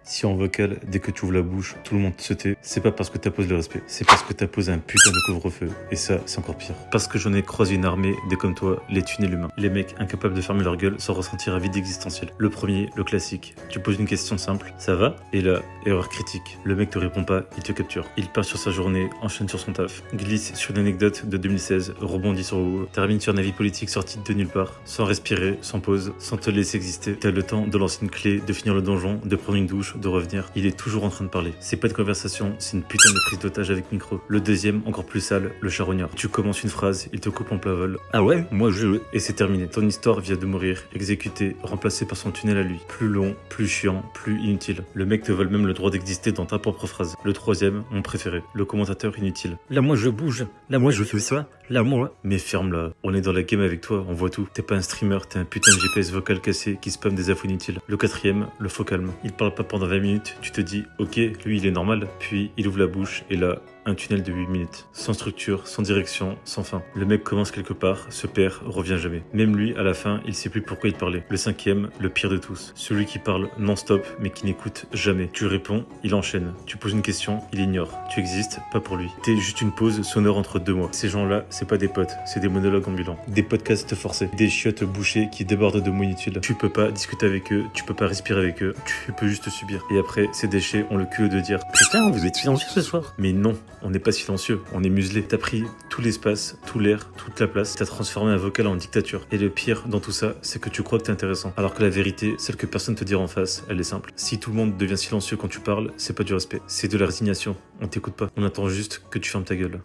Si en vocal, dès que tu ouvres la bouche, tout le monde se tait, c'est pas parce que t'apposes le respect, c'est parce que t'apposes un putain de couvre-feu. Et ça, c'est encore pire. Parce que j'en ai croisé une armée des comme toi, les tunnels humains. Les mecs incapables de fermer leur gueule sans ressentir un vide existentiel. Le premier, le classique. Tu poses une question simple, ça va? Et là, erreur critique. Le mec te répond pas, il te capture. Il part sur sa journée, enchaîne sur son taf, glisse sur une anecdote de 2016, rebondit sur WoW, termine sur un avis politique sorti de nulle part, sans respirer, sans pause, sans te laisser exister. T'as le temps de lancer une clé, de finir le donjon, de prendre une douche, de revenir. Il est toujours en train de parler. C'est pas une conversation, c'est une putain de prise d'otage avec micro. Le deuxième, encore plus sale, le charognard. Tu commences une phrase, il te coupe en plein vol. Ah ouais? Moi je... Et c'est terminé. Ton histoire vient de mourir, exécutée, remplacée par son tunnel à lui. Plus long, plus chiant, plus inutile. Le mec te vole même le droit d'exister dans ta propre phrase. Le troisième, mon préféré, le commentateur inutile. Là moi je bouge, là moi je fais ça, là moi... Mais ferme-la, on est dans la game avec toi, on voit tout. T'es pas un streamer, t'es un putain de GPS vocal cassé qui spam des infos inutiles. Le quatrième, le faux calme. Il parle pas pendant 20 minutes, tu te dis ok, lui il est normal, puis il ouvre la bouche et là... Un tunnel de 8 minutes, sans structure, sans direction, sans fin. Le mec commence quelque part, se perd, revient jamais. Même lui, à la fin, il sait plus pourquoi il parlait. Le cinquième, le pire de tous. Celui qui parle non-stop, mais qui n'écoute jamais. Tu réponds, il enchaîne. Tu poses une question, il ignore. Tu existes, pas pour lui. T'es juste une pause sonore entre deux mots. Ces gens-là, c'est pas des potes, c'est des monologues ambulants. Des podcasts forcés. Des chiottes bouchées qui débordent de mots inutiles. Tu peux pas discuter avec eux, tu peux pas respirer avec eux, tu peux juste subir. Et après, ces déchets ont le cul de dire putain, vous êtes silencieux ce soir. Mais non. On n'est pas silencieux, on est muselé. T'as pris tout l'espace, tout l'air, toute la place. T'as transformé un vocal en dictature. Et le pire dans tout ça, c'est que tu crois que t'es intéressant. Alors que la vérité, celle que personne te dira en face, elle est simple. Si tout le monde devient silencieux quand tu parles, c'est pas du respect. C'est de la résignation. On t'écoute pas. On attend juste que tu fermes ta gueule.